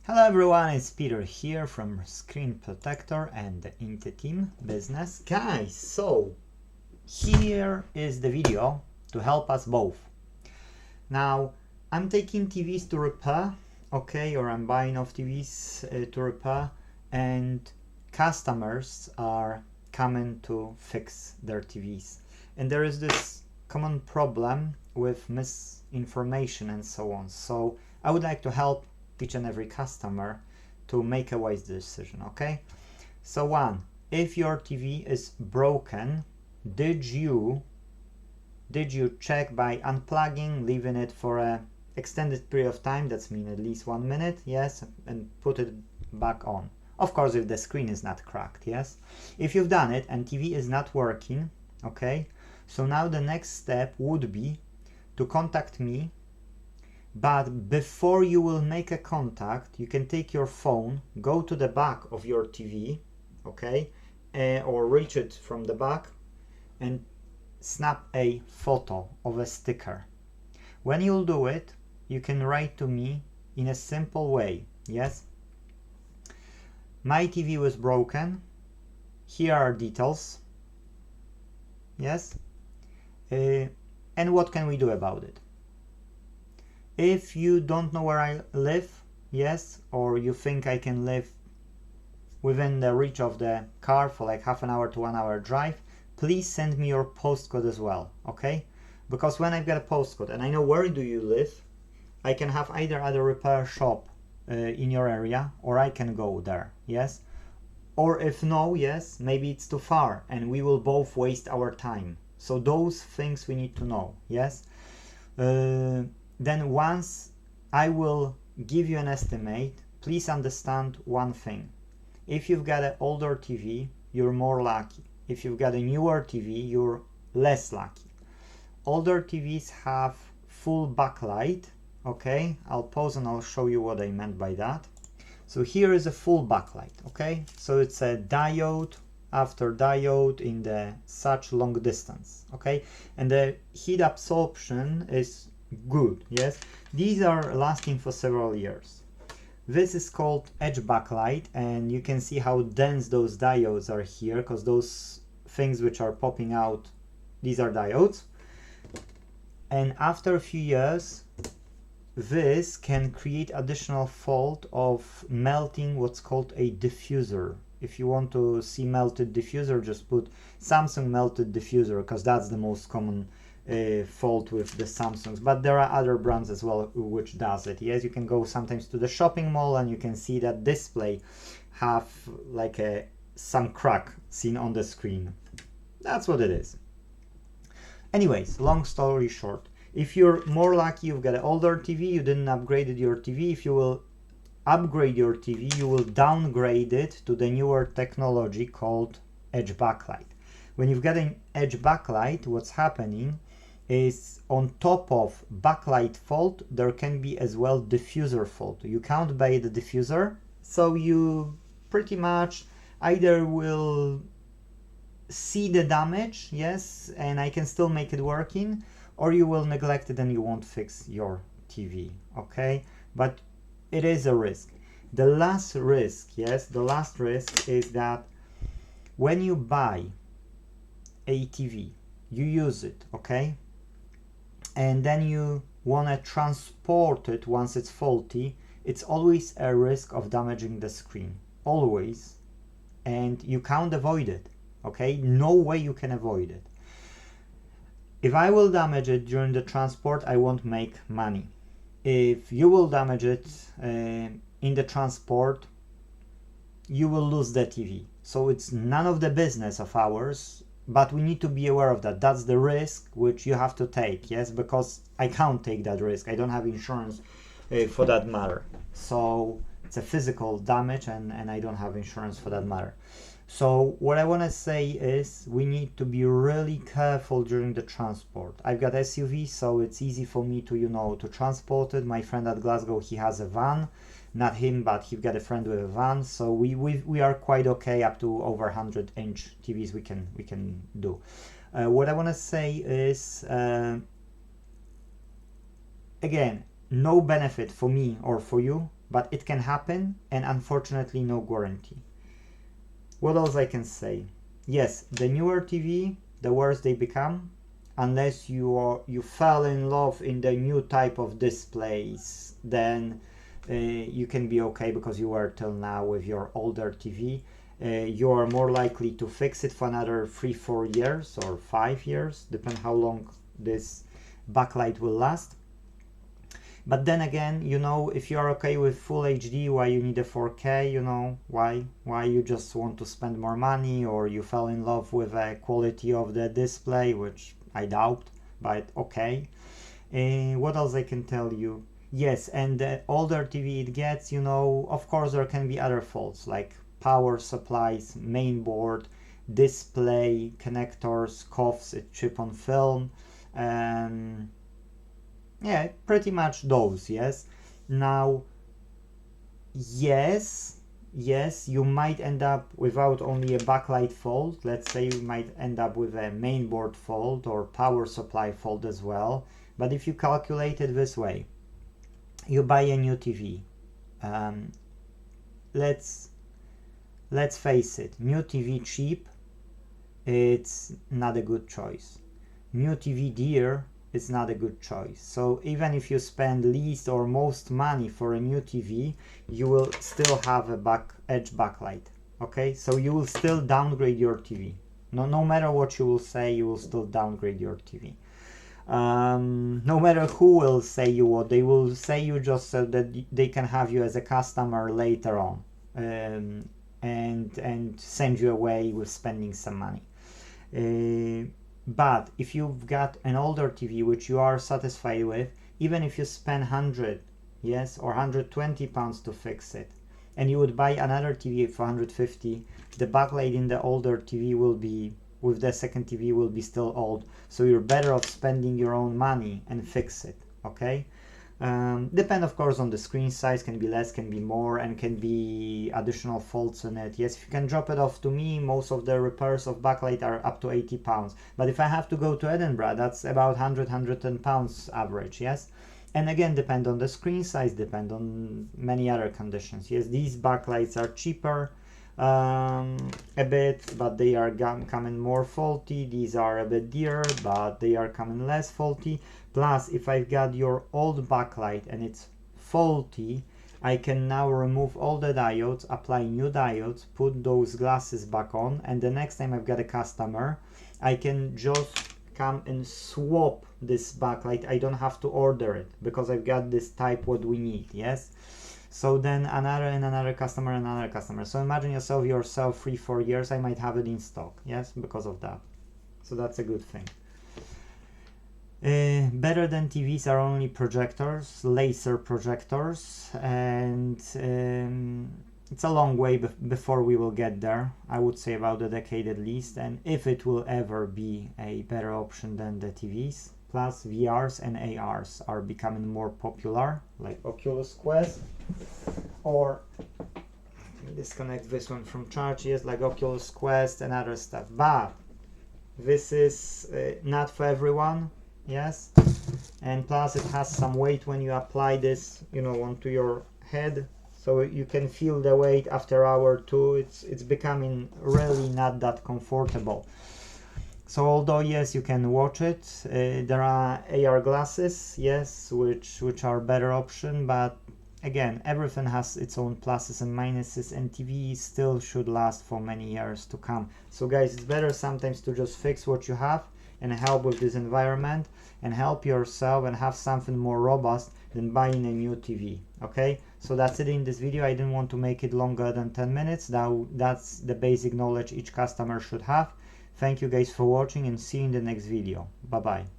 Hello everyone, it's Peter here from ScreenProtector and the Inte.Team business. Guys, so here is the video to help us both. Now, I'm taking TVs to repair, okay, or I'm buying off TVs to repair, and customers are coming to fix their TVs. And there is this common problem with misinformation and so on. So I would like to help each and every customer to make a wise decision, okay? So one, if your TV is broken, did you check by unplugging, leaving it for a extended period of time, that's mean at least 1 minute, yes, and put it back on? Of course, if the screen is not cracked, yes? If you've done it and TV is not working, okay, so now the next step would be to contact me. But before you will make a contact, you can take your phone, go to the back of your TV, okay, or reach it from the back and snap a photo of a sticker. When you'll do it, you can write to me in a simple way, yes? My TV was broken, here are details, yes? And what can we do about it? If you don't know where I live, yes, or you think I can live within the reach of the car for like half an hour to 1 hour drive, please send me your postcode as well, okay? Because when I've got a postcode and I know where do you live, I can have either at a repair shop in your area, or I can go there, yes? Or if no, yes, maybe it's too far and we will both waste our time. So those things we need to know, yes? Then once I will give you an estimate, please understand one thing. If you've got an older TV, you're more lucky. If you've got a newer TV, you're less lucky. Older TVs have full backlight, okay? I'll pause and I'll show you what I meant by that. So here is a full backlight, okay? So it's a diode after diode in the such long distance, okay? And the heat absorption is good, yes? These are lasting for several years. This is called edge backlight, and you can see how dense those diodes are here, because those things which are popping out, these are diodes. And after a few years, this can create additional fault of melting what's called a diffuser. If you want to see melted diffuser, just put Samsung melted diffuser, because that's the most common fault with the Samsungs, but there are other brands as well which does it. Yes, you can go sometimes to the shopping mall and you can see that display have like some crack seen on the screen. That's what it is. Anyways, long story short, if you're more lucky, you've got an older TV, you didn't upgrade your TV. If you will upgrade your TV, you will downgrade it to the newer technology called edge backlight. When you've got an edge backlight, what's happening is on top of backlight fault, there can be as well diffuser fault. You can't buy the diffuser, so you pretty much either will see the damage, yes, and I can still make it working, or you will neglect it and you won't fix your TV, okay? But it is a risk. The last risk, yes, the last risk is that when you buy a TV, you use it, okay? And then you want to transport it once it's faulty, it's always a risk of damaging the screen, always. And you can't avoid it, okay? No way you can avoid it. If I will damage it during the transport, I won't make money. If you will damage it in the transport, you will lose the TV. So it's none of the business of ours, but we need to be aware of that. That's the risk which you have to take, yes, because I can't take that risk. I don't have insurance for that matter. So it's a physical damage and I don't have insurance for that matter. So what I want to say is we need to be really careful during the transport. I've got SUV, so it's easy for me to, you know, to transport it. My friend at Glasgow, he has a van. Not him, but he's got a friend with a van, so we are quite okay. Up to over 100-inch TVs we can do. What I want to say is again, no benefit for me or for you but it can happen, and unfortunately no guarantee. What else I can say? Yes, the newer TV, the worse they become, unless you fell in love in the new type of displays, then you can be okay because you were till now with your older TV. You are more likely to fix it for another 3-4 years or 5 years, depending how long this backlight will last. But then again, you know, if you are okay with full HD, why you need a 4K, you know, why you just want to spend more money, or you fell in love with the quality of the display, which I doubt, but okay. What else I can tell you? Yes, and the older TV it gets, you know, of course there can be other faults like power supplies, main board, display, connectors, COFs, it chip on film, yeah, pretty much those, yes. Now, yes, you might end up without only a backlight fault. Let's say you might end up with a mainboard fault or power supply fault as well. But if you calculate it this way, you buy a new TV. Let's face it, new TV cheap, it's not a good choice. New TV dear, it's not a good choice. So even if you spend least or most money for a new TV, you will still have a edge backlight. Okay, so you will still downgrade your TV. No matter what you will say, you will still downgrade your TV. No matter who will say you what, they will say you just so that they can have you as a customer later on, and send you away with spending some money. But if you've got an older TV which you are satisfied with, even if you spend 100, yes, or 120 pounds to fix it, and you would buy another TV for 150, the backlight in the older TV will be, with the second TV, will be still old. So you're better off spending your own money and fix it, okay? Depend of course on the screen size, can be less, can be more, and can be additional faults in it. Yes, if you can drop it off to me, most of the repairs of backlight are up to 80 pounds. But if I have to go to Edinburgh, that's about 110 pounds average, yes? And again, depend on the screen size, depend on many other conditions. Yes, these backlights are cheaper a bit, but they are coming more faulty. These are a bit dearer, but they are coming less faulty. Plus, if I've got your old backlight and it's faulty, I can now remove all the diodes, apply new diodes, put those glasses back on, and the next time I've got a customer, I can just come and swap this backlight. I don't have to order it because I've got this type what we need, yes? So then another customer. So imagine yourself 3-4 years, I might have it in stock, yes, because of that. So that's a good thing. Better than TVs are only projectors, laser projectors, and it's a long way before we will get there. I would say about a decade at least, and if it will ever be a better option than the TVs. Plus VRs and ARs are becoming more popular, like Oculus Quest, or let me disconnect this one from charge, yes, like Oculus Quest and other stuff. But this is not for everyone, yes, and plus it has some weight when you apply this, you know, onto your head, so you can feel the weight after hour or two. It's becoming really not that comfortable. So although yes, you can watch it, there are AR glasses, yes, which are better option, but again, everything has its own pluses and minuses, and TV still should last for many years to come. So guys, it's better sometimes to just fix what you have and help with this environment and help yourself and have something more robust than buying a new TV, okay? So that's it in this video. I didn't want to make it longer than 10 minutes. Now that's the basic knowledge each customer should have. Thank you guys for watching, and see you in the next video. Bye bye.